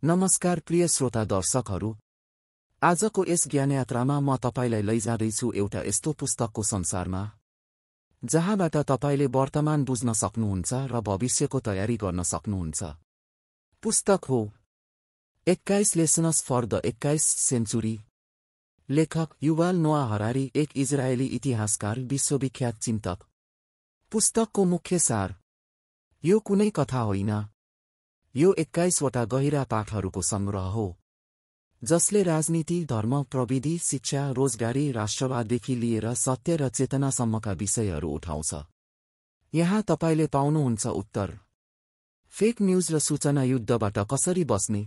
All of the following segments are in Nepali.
नमस्कार प्रिय श्रोता दर्शकहरू, आजको यस ज्ञानयात्रामा म तपाईलाई लैजाँदैछु एउटा यस्तो पुस्तकको संसारमा जहाँबाट तपाईले वर्तमान बुझ्न सक्नुहुन्छ र भविष्यको तयारी गर्न सक्नुहुन्छ। पुस्तक हो 21 लेसन्स फर द 21 सेन्चुरी। लेखक युval नोआ हरारी, एक इजरायली इतिहासकार, विश्वविख्यात चिन्तक। पुस्तकको मुख्य सार: यो कुनै कथा होइन, यो 21 वटा गहिरा पाठहरूको संग्रह हो जसले राजनीति, धर्म, प्रविधि, शिक्षा, रोजगारी, राष्ट्रवाददेखि लिएर सत्य र चेतनासम्मका विषयहरू उठाउँछ। यहाँ तपाईले पाउनुहुन्छ उत्तर: फेक न्यूज र सूचना युद्धबाट कसरी बस्ने,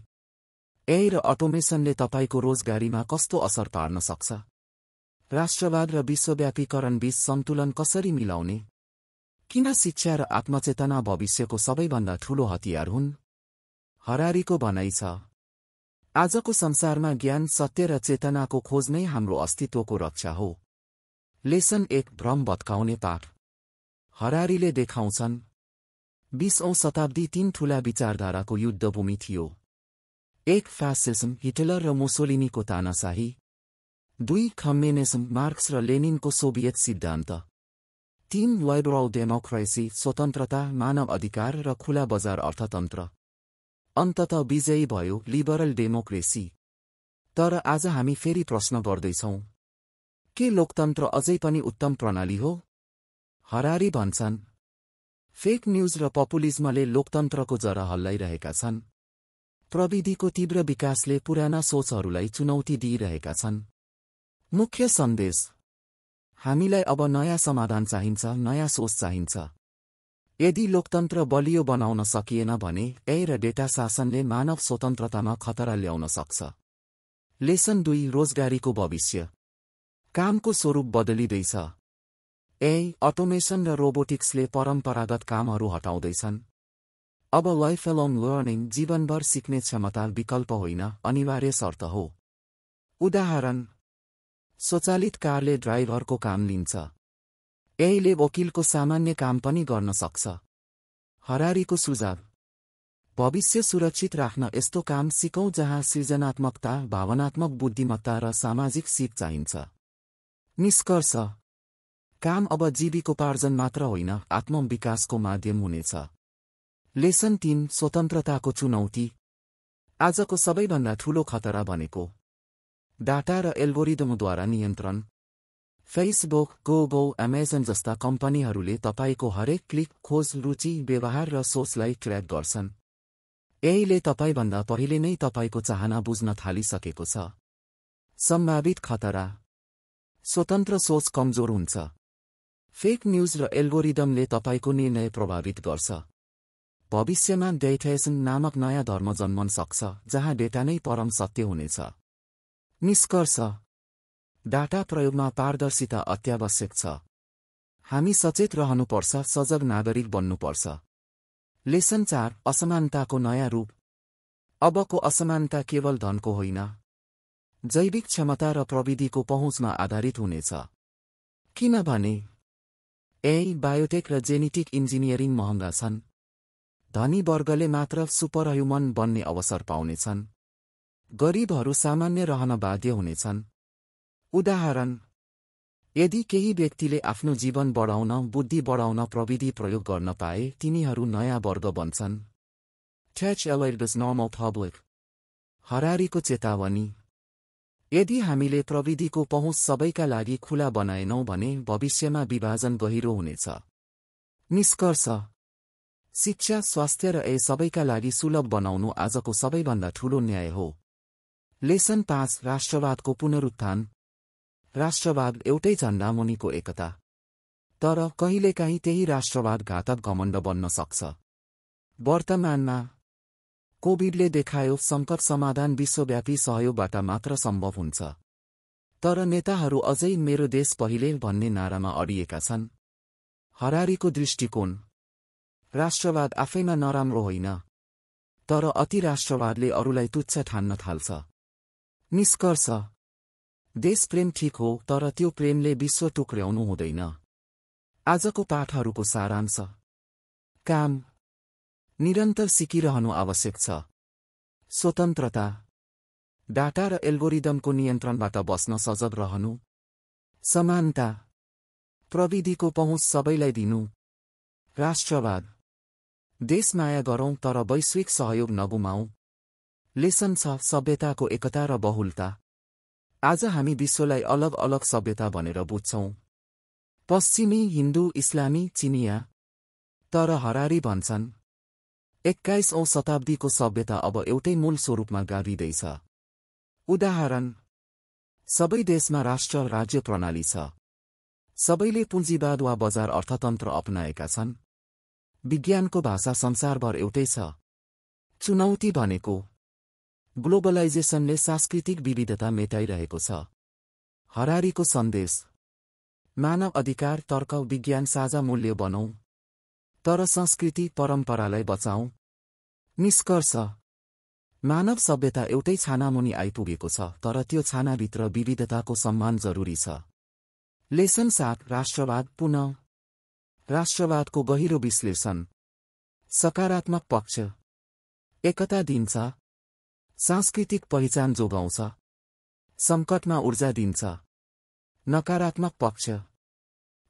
एआई र अटोमेसनले तपाईको रोजगारीमा कस्तो असर पार्न सक्छ, राष्ट्रवाद र विश्वव्यापीकरणबीच सन्तुलन कसरी मिलाउने, किन शिक्षा र आत्मचेतना भविष्यको सबैभन्दा ठूलो हतियार हुन्। हरारीको भनाइ छ, आजको संसारमा ज्ञान, सत्य र चेतनाको खोज नै हाम्रो अस्तित्वको रक्षा हो। लेसन 1: भ्रम भत्काउने पाठ। हरारीले देखाउँछन् 20औं शताब्दी तीन ठूला विचारधाराको युद्धभूमि थियो। 1. फ्यासिज्म, हिटलर र मुसोलिनीको तानाशाही। 2. कम्युनिज्म, मार्क्स र लेनिनको सोभियत सिद्धान्त। 3. लिबरल डेमोक्रेसी, स्वतन्त्रता, मानव अधिकार र खुला बजार अर्थतन्त्र। अन्ततः विजयी भयो लिबरल डेमोक्रेसी। तर आज हामी फेरि प्रश्न गर्दैछौं, के लोकतन्त्र अझै पनि उत्तम प्रणाली हो? हरारी भन्छन्, फेक न्यूज र पपुलिज्मले लोकतन्त्रको जरा हल्लाइरहेका छन्। प्रविधिको तीव्र विकासले पुराना सोचहरूलाई चुनौती दिइरहेका छन्। मुख्य सन्देश: हामीलाई अब नयाँ समाधान चाहिन्छ, नयाँ सोच चाहिन्छ। यदि लोकतन्त्र बलियो बनाउन सकिएन भने एआई र डेटा शासनले मानव स्वतन्त्रतामा खतरा ल्याउन सक्छ। लेसन 2: रोजगारीको भविष्य। कामको स्वरूप बदलिँदैछ। एआई, अटोमेसन र रोबोटिक्सले परम्परागत कामहरू हटाउँदैछन्। अब लाइफलोङ लर्निङ, जीवनभर सिक्ने क्षमता विकल्प होइन, अनिवार्य शर्त हो। उदाहरण: स्वचालित कारले ड्राइभरको काम लिन्छ। एआईले वकिलको सामान्य काम पनि गर्न सक्छ। हरारीको सुझाव: भविष्य सुरक्षित राख्न यस्तो काम सिकौं जहाँ सृजनात्मकता, भावनात्मक बुद्धिमत्ता र सामाजिक सिप चाहिन्छ। निष्कर्ष: काम अब जीविकोपार्जन मात्र होइन, आत्मविकासको माध्यम हुनेछ। लेसन 3: स्वतन्त्रताको चुनौती। आजको सबैभन्दा ठूलो खतरा भनेको डाटा र एल्गोरिदमद्वारा नियन्त्रण। फेसबुक, गुगल, अमेजन जस्ता कम्पनीहरूले तपाईको हरेक क्लिक, खोज, रुचि, व्यवहार र सोचलाई ट्र्याक गर्छन्। एआईले तपाईभन्दा पहिले नै तपाईको चाहना बुझ्न थालिसकेको छ। सम्भावित खतरा: स्वतन्त्र सोच कमजोर हुन्छ। फेक न्यूज र एल्गोरिदमले तपाईको निर्णय प्रभावित गर्छ। भविष्यमा डेटाइजेसन नामक नयाँ धर्म जन्मन सक्छ, जहाँ डेटा नै परम सत्य हुनेछ। निष्कर्ष: डाटा प्रयोगमा पारदर्शिता अत्यावश्यक छ। हामी सचेत रहनुपर्छ, सजग नागरिक बन्नुपर्छ। लेसन 4: असमानताको नयाँ रूप। अबको असमानता केवल धनको होइन, जैविक क्षमता र प्रविधिको पहुँचमा आधारित हुनेछ। किनभने एआई, बायोटेक र जेनेटिक इन्जिनियरिङ महँगा छन्। धनी वर्गले मात्र सुपरह्युमन बन्ने अवसर पाउनेछन्। गरिबहरू सामान्य रहन बाध्य हुनेछन्। उदाहरण: यदि केही व्यक्तिले आफ्नो जीवन बढाउन, बुद्धि बढाउन प्रविधि प्रयोग गर्न पाए, तिनीहरू नयाँ वर्ग बन्छन्। टच एलाइड्स नर्मल पब्लिक। हरारीको चेतावनी: यदि हामीले प्रविधिको पहुँच सबैका लागि खुला बनाएनौं भने भविष्यमा विभाजन गहिरो हुनेछ। निष्कर्ष: शिक्षा, स्वास्थ्य र एआई सबैका लागि सुलभ बनाउनु आजको सबैभन्दा ठूलो न्याय हो। लेसन 5: राष्ट्रवादको पुनरुत्थान। राष्ट्रवाद एउटै झण्डा मुनिको एकता। तर कहिलेकाहीँ त्यही राष्ट्रवाद घातक घमण्ड बन्न सक्छ। वर्तमानमा कोभिडले देखायो, संकट समाधान विश्वव्यापी सहयोगबाट मात्र सम्भव हुन्छ। तर नेताहरू अझै मेरो देश पहिले भन्ने नारामा अडिएका छन्। हरारीको दृष्टिकोण: राष्ट्रवाद आफैमा नराम्रो होइन, तर अति राष्ट्रवादले अरूलाई तुच्छ ठान्न थाल्छ। निष्कर्ष: देश प्रेम ठीक हो, तर त्यो प्रेमले विश्व टुक्र्याउनु हुँदैन। आजको पाठहरूको सारांश: काम, निरन्तर सिकिरहनु आवश्यक छ। स्वतन्त्रता, डाटा र एल्गोरिदमको नियन्त्रणबाट बस्न सजग रहनु, समानता, प्रविधिको पहुँच सबैलाई दिनु, राष्ट्रवाद, देश माया गरौं तर वैश्विक सहयोग नगुमाऊ। लेसन 6 सभ्यताको एकता र बहुलता। आज हामी विश्वलाई अलग अलग सभ्यता भनेर बुझ्छौं, पश्चिमी, हिन्दू, इस्लामी, चिनिया। तर हरारी भन्छन् 21औं शताब्दीको सभ्यता अब एउटै मूल स्वरूपमा गाभिँदैछ। उदाहरण, सबै देशमा राष्ट्र राज्य प्रणाली छ, सबैले पुँजीवाद वा बजार अर्थतन्त्र अपनाएका छन्। विज्ञानको भाषा संसारभर एउटै छ। चुनौती भनेको ग्लोबलाइजेसनले सांस्कृतिक विविधता मेटाइरहेको छ। हरारीको सन्देश, मानव अधिकार, तर्क, विज्ञान साझा मूल्य बनौं, तर संस्कृति परम्परालाई बचाऊं। निष्कर्ष, मानव सभ्यता एउटै छानामुनि आइपुगेको छ, तर त्यो छानाभित्र विविधताको सम्मान जरुरी छ। लेसन 7 राष्ट्रवाद। पुनः राष्ट्रवादको गहिरो विश्लेषण। सकारात्मक पक्ष, एकता दिन्छ, सांस्कृतिक पहिचान जोगाउँछ, संकटमा ऊर्जा दिन्छ। नकारात्मक पक्ष,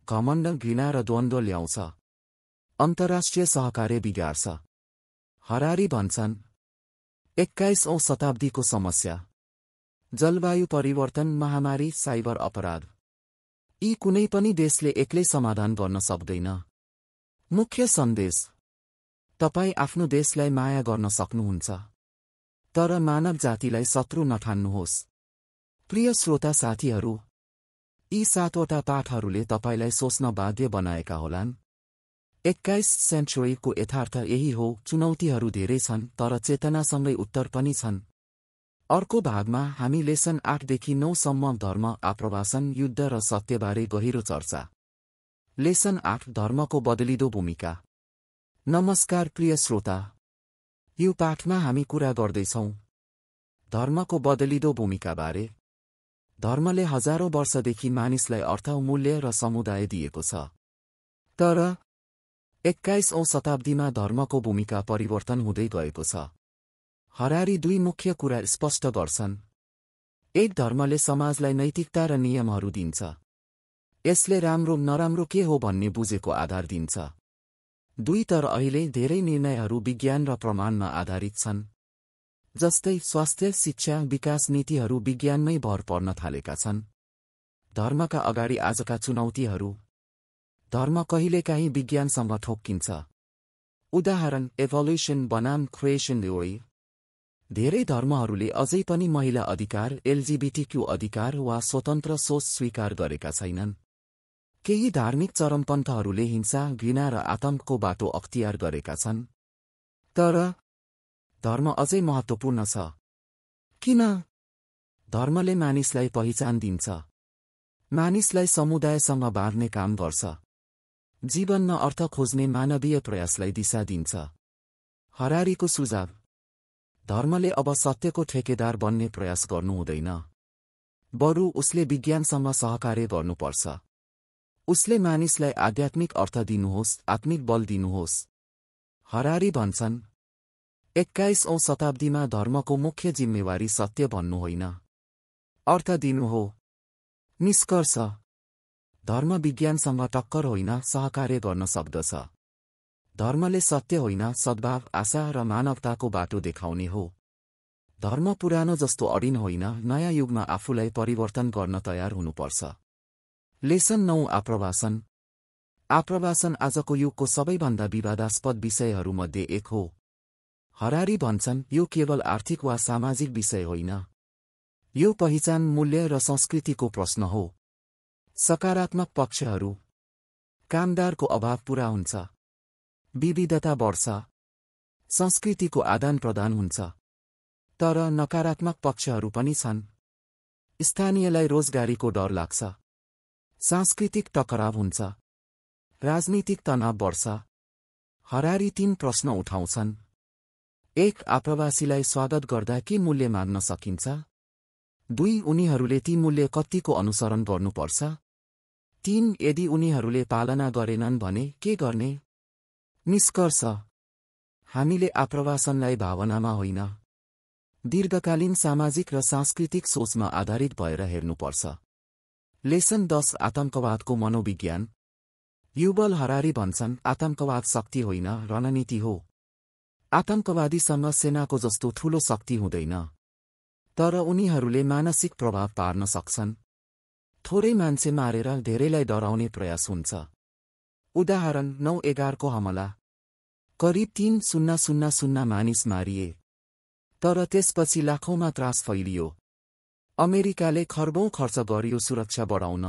घमण्ड, घृणा र द्वन्द्व ल्याउँछ, अन्तर्राष्ट्रिय सहकार्य बिगार्छ। हरारी भन्छन् 21औं शताब्दीको समस्या, जलवायु परिवर्तन, महामारी, साइबर अपराध। यी कुनै पनि देशले एक्लै समाधान गर्न सक्दैन। मुख्य सन्देश, तपाई आफ्नो देशलाई माया गर्न सक्नुहुन्छ, तर मानव जातिलाई शत्रु नठान्नुहोस्। प्रिय श्रोता साथीहरू, यी 7वटा पाठहरूले तपाईलाई सोच्न बाध्य बनाएका होलान्। 21 सेन्चुरीको यथार्थ यही हो, चुनौतीहरू धेरै छन्, तर चेतनासँगै उत्तर पनि छन्। अर्को भागमा हामी लेसन 8 देखि 9 सम्म धर्म, आप्रवासन, युद्ध र सत्यबारे गहिरो चर्चा। लेसन 8 धर्मको बदलिदो भूमिका। नमस्कार प्रिय श्रोता, यो पाठमा हामी कुरा गर्दैछौं धर्मको बदलिदो भूमिकाबारे। धर्मले हजारौं वर्षदेखि मानिसलाई अर्थ, मूल्य र समुदाय दिएको छ। तर 21औं शताब्दीमा धर्मको भूमिका परिवर्तन हुँदै गएको छ। हरारी 2 मुख्य कुरा स्पष्ट गर्छन्। 1 धर्मले समाजलाई नैतिकता र नियमहरू दिन्छ। यसले राम्रो नराम्रो के हो भन्ने बुझेको आधार दिन्छ। 2 तर अहिले धेरै निर्णयहरू विज्ञान र प्रमाणमा आधारित छन्। जस्तै स्वास्थ्य, शिक्षा, विकास नीतिहरू विज्ञानमै भर पर्न थालेका छन्। धर्मका अगाडि आजका चुनौतीहरू। धर्म कहिलेकाहीँ विज्ञानसँग ठोक्किन्छ। उदाहरण, एभोल्युसन बनाम क्रिएसन थ्योरी। धेरै धर्महरूले अझै पनि महिला अधिकार, एलजीबीटीक्यू अधिकार वा स्वतन्त्र सोच स्वीकार गरेका छैनन्। केही धार्मिक चरमपन्थहरूले हिंसा, घृणा र आतंकको बाटो अख्तियार गरेका छन्। तर धर्म अझै महत्त्वपूर्ण छ। किन? धर्मले मानिसलाई पहिचान दिन्छ, मानिसलाई समुदायसँग बाँड्ने काम गर्छ, जीवनमा अर्थ खोज्ने मानवीय प्रयासलाई दिशा दिन्छ। हरारीको सुझाव, धर्मले अब सत्यको ठेकेदार बन्ने प्रयास गर्नु हुँदैन। बरु उसले विज्ञानसँग सहकार्य गर्नुपर्छ। उसले मानिसलाई आध्यात्मिक अर्थ दिनुहोस्, आत्मिक बल दिनुहोस्। हरारी भन्छन् 21औं शताब्दीमा धर्मको मुख्य जिम्मेवारी सत्य भन्नु होइन, अर्थ दिनु हो। निष्कर्ष, धर्म विज्ञानसँग टक्कर होइन, सहकार्य गर्न सक्दछ। धर्मले सत्य होइन, सद्भाव, आशा र मानवताको बाटो देखाउने हो। धर्म पुरानो जस्तो अडिन होइन, नयाँ युगमा आफूलाई परिवर्तन गर्न तयार हुनुपर्छ। लेसन 9 आप्रवासन। आप्रवासन आजको युगको सबैभन्दा विवादास्पद विषयहरूमध्ये एक हो। हरारी भन्छन् यो केवल आर्थिक वा सामाजिक विषय होइन, यो पहिचान, मूल्य र संस्कृतिको प्रश्न हो। सकारात्मक पक्षहरू, कामदारको अभाव पूरा हुन्छ, विविधता बढ्छ, संस्कृतिको आदान प्रदान हुन्छ। तर नकारात्मक पक्षहरू पनि छन्। स्थानीयलाई रोजगारीको डर लाग्छ, सांस्कृतिक टकराव हुन्छ, राजनीतिक तनाव बढ्छ। हरारी 3 प्रश्न उठाउँछन्। 1 आप्रवासीलाई स्वागत गर्दा के मूल्य माग्न सकिन्छ? 2 उनीहरूले ती मूल्य कतिको अनुसरण गर्नुपर्छ? 3 यदि उनीहरूले पालना गरेनन् भने के गर्ने? निष्कर्ष, हामीले आप्रवासनलाई भावनामा होइन, दीर्घकालीन सामाजिक र सांस्कृतिक सोचमा आधारित भएर हेर्नुपर्छ। लेसन 10 आतंकवादको मनोविज्ञान। युवल हरारी भन्छन्, आतंकवाद शक्ति होइन, रणनीति हो। आतंकवादीसँग सेनाको जस्तो ठूलो शक्ति हुँदैन, तर उनीहरूले मानसिक प्रभाव पार्न सक्छन्। थोरै मान्छे मारेर धेरैलाई डराउने प्रयास हुन्छ। उदाहरण 9/11 को हमला। करिब 3,000 मानिस मारिए, तर त्यसपछि लाखौंमा त्रास फैलियो। अमेरिकाले खर्बौं खर्च गर्यो सुरक्षा बढाउन।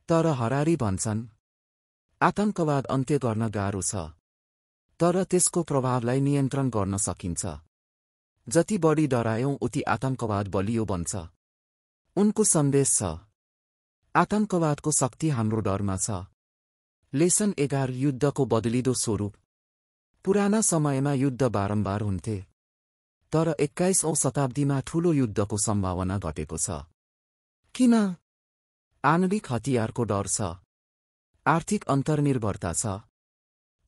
तर हरारी भन्छन्, आतंकवाद अन्त्य गर्न गाह्रो छ, तर त्यसको प्रभावलाई नियन्त्रण गर्न सकिन्छ। जति बढी डरायौं उति आतंकवाद बलियो बन्छ। उनको सन्देश छ, आतंकवादको शक्ति हाम्रो डरमा छ। लेसन 11 युद्धको बदलिदो स्वरूप। पुराना समयमा युद्ध बारम्बार हुन्थे, तर 21औं शताब्दीमा ठूलो युद्धको सम्भावना घटेको छ। किन? आणविक हतियारको डर छ, आर्थिक अन्तर्निर्भरता छ,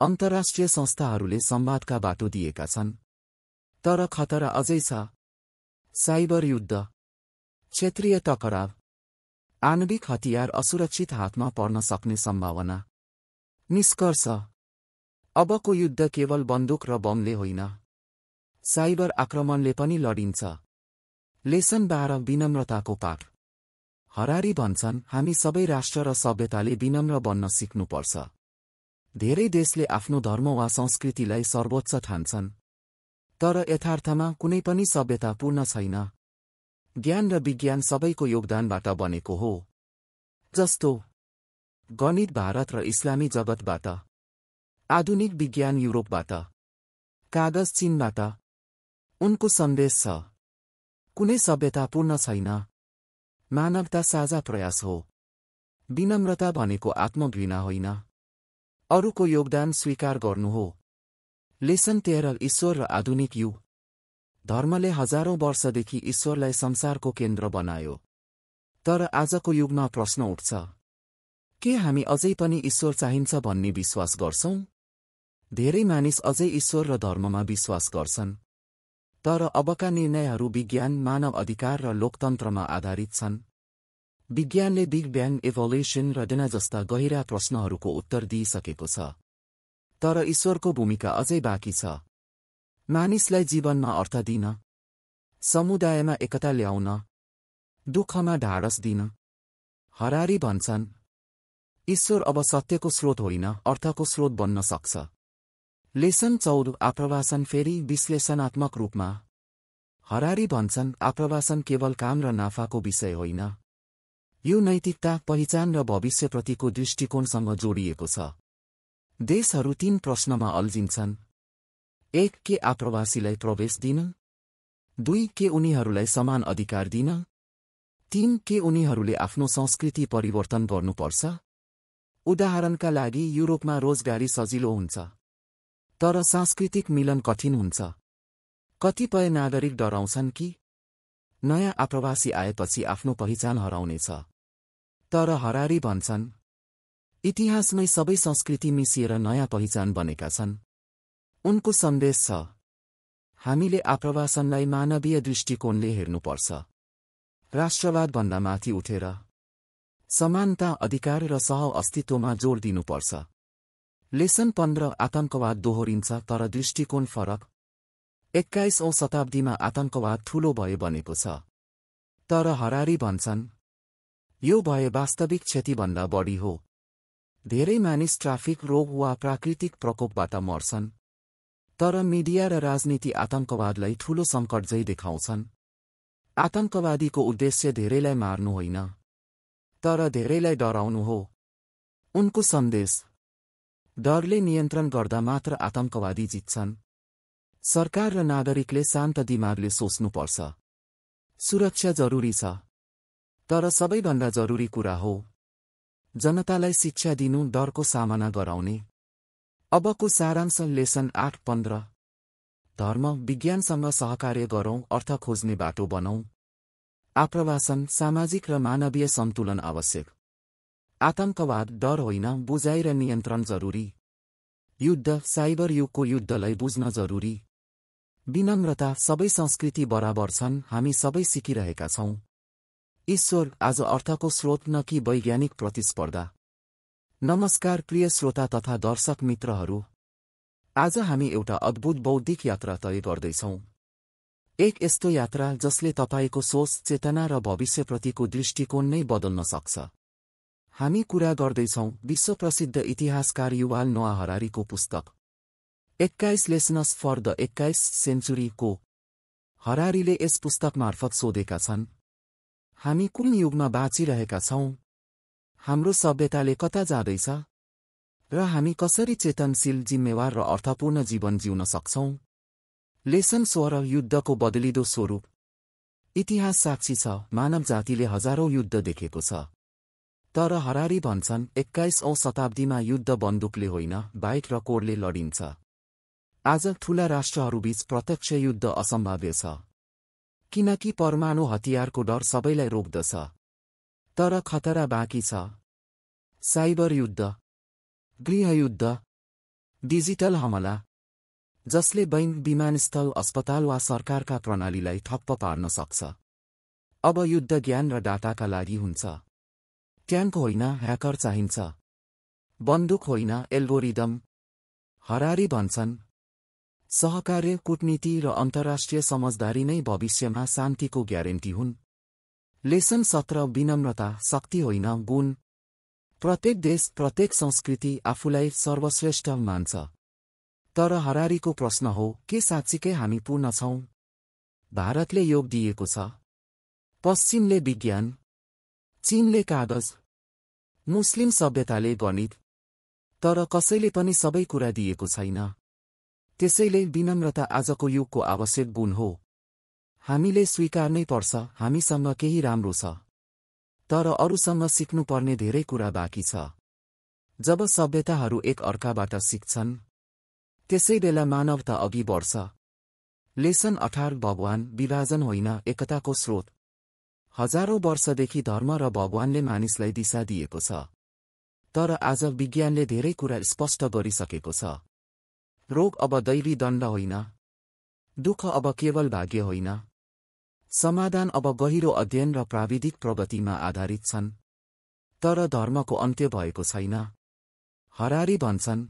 अन्तर्राष्ट्रिय संस्थाहरूले संवादका बाटो दिएका छन्। तर खतरा अझै छ। साइबर युद्ध, क्षेत्रीय टकराव, आणविक हतियार असुरक्षित हातमा पर्न सक्ने सम्भावना। निष्कर्ष, अबको युद्ध केवल बन्दुक र बमले होइन, साइबर आक्रमणले पनि लडिन्छ। लेसन 12 विनम्रताको पाठ। हरारी भन्छन्, हामी सबै राष्ट्र र सभ्यताले विनम्र बन्न सिक्नुपर्छ। धेरै देशले आफ्नो धर्म वा संस्कृतिलाई सर्वोच्च ठान्छन्, तर यथार्थमा कुनै पनि सभ्यता पूर्ण छैन। ज्ञान र विज्ञान सबैको योगदानबाट बनेको हो। जस्तो गणित भारत र इस्लामी जगतबाट, आधुनिक विज्ञान युरोपबाट, कागज चीनबाट। उनको सन्देश छ, कुनै सभ्यता पूर्ण छैन, मानवता साझा प्रयास हो। विनम्रता भनेको आत्मघृणा होइन, अरूको योगदान स्वीकार गर्नु हो। लेसन 13 ईश्वर र आधुनिक युग। धर्मले हजारौं वर्षदेखि ईश्वरलाई संसारको केन्द्र बनायो, तर आजको युगमा प्रश्न उठ्छ, के हामी अझै पनि ईश्वर चाहिन्छ भन्ने विश्वास गर्छौं? धेरै मानिस अझै ईश्वर र धर्ममा विश्वास गर्छन्, तर अबका निर्णयहरू विज्ञान, मानव अधिकार र लोकतन्त्रमा आधारित छन्। विज्ञानले बिग ब्याङ, इभोल्युसन र डेना जस्ता गहिरा प्रश्नहरूको उत्तर दिइसकेको छ, तर ईश्वरको भूमिका अझै बाँकी छ। मानिसलाई जीवनमा अर्थ दिन, समुदायमा एकता ल्याउन, दुःखमा ढाडस दिन। हरारी भन्छन्, ईश्वर अब सत्यको स्रोत होइन, अर्थको स्रोत बन्न सक्छ। लेसन 14 आप्रवासन फेरि विश्लेषणात्मक रूपमा। हरारी भन्छन्, आप्रवासन केवल काम र नाफाको विषय होइन, यो नैतिकता, पहिचान र भविष्यप्रतिको दृष्टिकोणसँग जोडिएको छ। देशहरू 3 प्रश्नमा अल्झिन्छन्। 1 के आप्रवासीलाई प्रवेश दिन? 2 के उनीहरूलाई समान अधिकार दिन? 3 के उनीहरूले आफ्नो संस्कृति परिवर्तन गर्नुपर्छ? उदाहरणका लागि युरोपमा रोजगारी सजिलो हुन्छ, तर सांस्कृतिक मिलन कठिन हुन्छ। कतिपय नागरिक डराउँछन् कि नयाँ आप्रवासी आएपछि आफ्नो पहिचान हराउनेछ। तर हरारी भन्छन्, इतिहासमै सबै संस्कृति मिसिएर नयाँ पहिचान बनेका छन्। उनको सन्देश छ, हामीले आप्रवासनलाई मानवीय दृष्टिकोणले हेर्नुपर्छ, राष्ट्रवादभन्दा माथि उठेर। समानता, अधिकार र सह-अस्तित्वमा जोड दिनुपर्छ। लेसन 15 आतंकवाद दोहोरिन्छ तर दृष्टिकोण फरक। 21औं शताब्दीमा आतंकवाद ठूलो भय बनेको छ, तर हरारी भन्छन्, यो भय वास्तविक क्षतिभन्दा बढी हो। धेरै मानिस ट्राफिक, रोग वा प्राकृतिक प्रकोपबाट मर्छन्, तर मिडिया र राजनीति आतंकवादलाई ठूलो सङ्कट झै देखाउँछन्। आतंकवादीको उद्देश्य धेरैलाई मार्नु होइन, तर धेरैलाई डराउनु हो। उनको सन्देश, डरले नियन्त्रण गर्दा मात्र आतंकवादी जित्छन्। सरकार र नागरिकले शान्त दिमागले सोच्नुपर्छ। सुरक्षा जरुरी छ, तर सबैभन्दा जरुरी कुरा हो जनतालाई शिक्षा दिनु, डरको सामना गराउने। अबको सारांश लेसन 8:15। धर्म, विज्ञानसँग सहकार्य गरौँ, अर्थ खोज्ने बाटो बनौँ। आप्रवासन, सामाजिक र मानवीय सन्तुलन आवश्यक। आतंकवाद, डर होइन, बुझाइ र नियन्त्रण जरुरी। युद्ध, साइबर युगको युद्धलाई बुझ्न जरुरी। विनम्रता, सबै संस्कृति बराबर छन्, हामी सबै सिकिरहेका छौं। ईश्वर, आज अर्थको स्रोत न कि वैज्ञानिक प्रतिस्पर्धा। नमस्कार प्रिय श्रोता तथा दर्शक मित्रहरू। आज हामी एउटा अद्भुत बौद्धिक यात्रा तय गर्दैछौं। एक यस्तो यात्रा जसले तपाईको सोच, चेतना र भविष्यप्रतिको दृष्टिकोण नै बदल्न सक्छ। हामी कुरा गर्दैछौं विश्वप्रसिद्ध इतिहासकार युवाल नोआ हरारीको पुस्तक 21 लेसन्स फर द 21 सेन्चुरी को। हरारीले यस पुस्तक मार्फत सोधेका छन्, हामी कुन युगमा बाँचिरहेका छौं? हाम्रो सभ्यताले कता जाँदैछ? र हामी कसरी चेतनशील, जिम्मेवार र अर्थपूर्ण जीवन जिउन सक्छौं? लेसन 16 युद्धको बदलिदो स्वरूप। इतिहास साक्षी छ, मानव जातिले हजारौं युद्ध देखेको छ। तर हरारी भन्छन् 21औं शताब्दीमा युद्ध बन्दुकले होइन, बाइक र कोडले लडिन्छ। आज ठूला राष्ट्रहरूबीच प्रत्यक्ष युद्ध असम्भाव्य छ, किनकि परमाणु हतियारको डर सबैलाई रोक्दछ। तर खतरा बाँकी छ। साइबर युद्ध, गृहयुद्ध, डिजिटल हमला, जसले बैंक, विमानस्थल, अस्पताल वा सरकारका प्रणालीलाई ठप्प पार्न सक्छ। अब युद्ध ज्ञान र डाटाका लागि हुन्छ। ट्याङ्क होइन, ह्याकर चाहिन्छ। बन्दुक होइन, एल्गोरिदम। हरारी भन्छन्, सहकार्य, कूटनीति र अन्तर्राष्ट्रिय समझदारी नै भविष्यमा शान्तिको ग्यारेन्टी हुन्। लेसन 17 विनम्रता, शक्ति होइन, गुण। प्रत्येक देश, प्रत्येक संस्कृति आफूलाई सर्वश्रेष्ठ मान्छ। तर हरारीको प्रश्न हो, के साँच्चीकै हामी पूर्ण छौं? भारतले योग दिएको छ, पश्चिमले विज्ञान, चीनले कागज, मुस्लिम सभ्यताले गणित, तर कसैले पनि सबै कुरा दिएको छैन। त्यसैले विनम्रता आजको युगको आवश्यक गुण हो। हामीले स्वीकार्नै पर्छ, हामीसँग केही राम्रो छ, तर अरूसँग सिक्नुपर्ने धेरै कुरा बाँकी छ। जब सभ्यताहरू एक अर्काबाट सिक्छन्, त्यसै बेला मानवता अघि बढ्छ। लेसन 18 भगवान, विभाजन होइन, एकताको स्रोत। हजारौं वर्षदेखि धर्म र भगवानले मानिसलाई दिशा दिएको छ। तर आज विज्ञानले धेरै कुरा स्पष्ट गरिसकेको छ। रोग अब दैवी दण्ड होइन, दुःख अब केवल भाग्य होइन, समाधान अब गहिरो अध्ययन र प्राविधिक प्रगतिमा आधारित छन्। तर धर्मको अन्त्य भएको छैन। हरारी भन्छन्,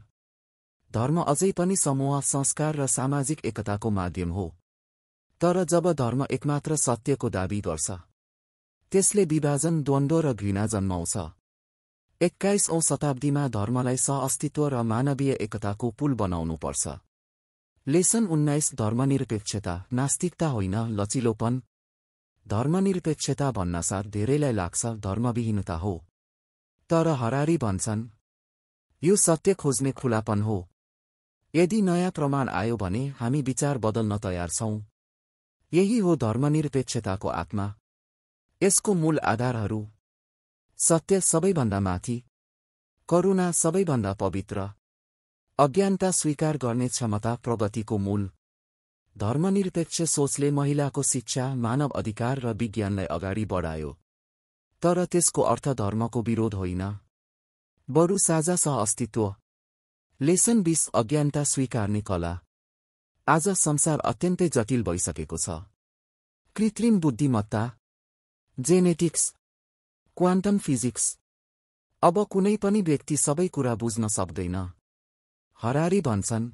धर्म अझै पनि समूह, संस्कार र सामाजिक एकताको माध्यम हो। तर जब धर्म एकमात्र सत्यको दाबी गर्छ, त्यसले विभाजन, द्वन्द्व र घृणा जन्माउँछ। 21औं शताब्दीमा धर्मलाई सह-अस्तित्व र मानवीय एकताको पुल बनाउनुपर्छ। लेसन 19 धर्मनिरपेक्षता, नास्तिकता होइन, लचिलोपन। धर्मनिरपेक्षता भन्नासाथ धेरैलाई लाग्छ धर्मविहीनता हो। तर हरारी भन्छन्, यो सत्य खोज्ने खुलापन हो। यदि नयाँ प्रमाण आयो भने हामी विचार बदल्न तयार छौं। यही हो धर्मनिरपेक्षताको आत्मा। यसको मूल आधारहरू: सत्य सबैभन्दा माथि, करुणा सबैभन्दा पवित्र, अज्ञानता स्वीकार गर्ने क्षमता प्रगतिको मूल। धर्मनिरपेक्ष सोचले महिलाको शिक्षा, मानव अधिकार र विज्ञानलाई अगाडि बढायो। तर त्यसको अर्थ धर्मको विरोध होइन, बरु साझा सह-अस्तित्व। लेसन 20 अज्ञानता स्वीकार्ने कला। आज संसार अत्यन्तै जटिल भइसकेको छ। कृत्रिम बुद्धिमत्ता, जेनेटिक्स, क्वान्टम फिजिक्स। अब कुनै पनि व्यक्ति सबै कुरा बुझ्न सक्दैन। हरारी भन्छन्,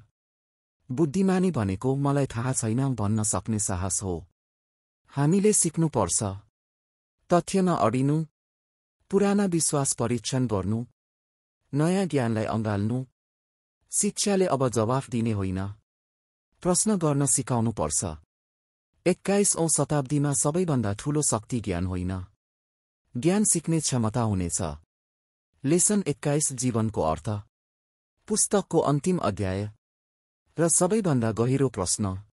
बुद्धिमानी भनेको मलाई थाहा छैन भन्न सक्ने साहस हो। हामीले सिक्नुपर्छ, तथ्य नअडिनु, पुराना विश्वास परीक्षण गर्नु, नयाँ ज्ञानलाई अँगाल्नु। शिक्षाले अब जवाफ दिने होइन, प्रश्न गर्न सिकाउनुपर्छ। 21औं शताब्दीमा सबैभन्दा ठूलो शक्ति ज्ञान होइन, ज्ञान सिक्ने क्षमता हुनेछ। लेसन 21 जीवनको अर्थ। पुस्तकको अन्तिम अध्याय र सबैभन्दा गहिरो प्रश्न,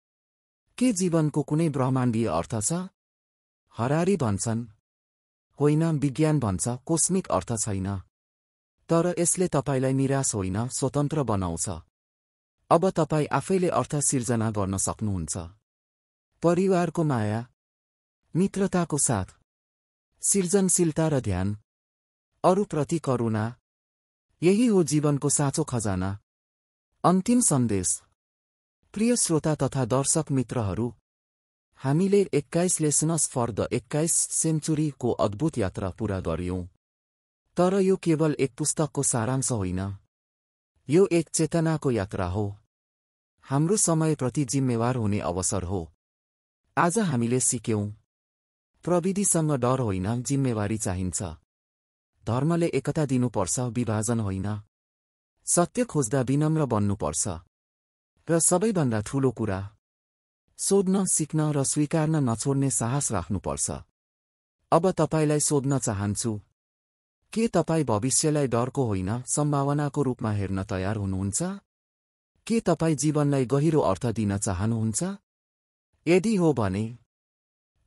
के जीवनको कुनै ब्रह्माण्डीय अर्थ छ? हरारी भन्छन्, होइन, विज्ञान भन्छ कोस्मिक अर्थ छैन। तर यसले तपाईलाई निराश होइन, स्वतन्त्र बनाउँछ। अब तपाईँ आफैले अर्थ सिर्जना गर्न सक्नुहुन्छ। परिवारको माया, मित्रताको साथ, सृजनशीलता र ध्यान, अरूप्रति करुणा, यही हो जीवनको साँचो खजाना। अन्तिम सन्देश, प्रिय श्रोता तथा दर्शक मित्रहरू, हामीले 21 लेसन्स फर द 21 सेन्चुरीको अद्भुत यात्रा पूरा गर्यौं। तर यो केवल एक पुस्तकको सारांश होइन, यो एक चेतनाको यात्रा हो, हाम्रो समयप्रति जिम्मेवार हुने अवसर हो। आज हामीले सिक्यौं, प्रविधिसँग डर होइन, जिम्मेवारी चाहिन्छ। धर्मले एकता दिनुपर्छ, विभाजन होइन। सत्य खोज्दा विनम्र बन्नुपर्छ। र सबैभन्दा ठूलो कुरा, सोध्न, सिक्न र स्वीकार्न नछोड्ने साहस राख्नुपर्छ। अब तपाईलाई सोध्न चाहन्छु, के तपाईँ भविष्यलाई डरको होइन, सम्भावनाको रूपमा हेर्न तयार हुनुहुन्छ? के तपाईँ जीवनलाई गहिरो अर्थ दिन चाहनुहुन्छ? यदि हो भने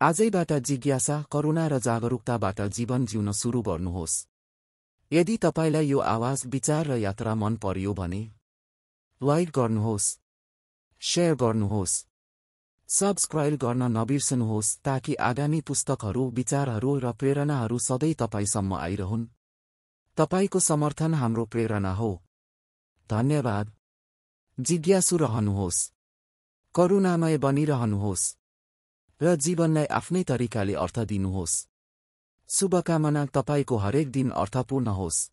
आजैबाट जिज्ञासा, करुणा र जागरूकताबाट जीवन जिउन सुरु गर्नुहोस्। यदि तपाईलाई यो आवाज, विचार र यात्रा मन पर्यो भने लाइक गर्नुहोस्, शेयर गर्नुहोस्, सब्स्क्राइब गर्न नबिर्सनुहोस् ताकि आगामी पुस्तकहरू, विचारहरू र प्रेरणाहरू सधैँ तपाईसम्म आइरहन्। तपाईको समर्थन हाम्रो प्रेरणा हो। धन्यवाद। जिज्ञासु रहनुहोस्, करुणामय बनिरहनुहोस् र जीवनलाई आफ्नै तरिकाले अर्थ दिनुहोस्। शुभकामना, तपाईको हरेक दिन अर्थपूर्ण होस्।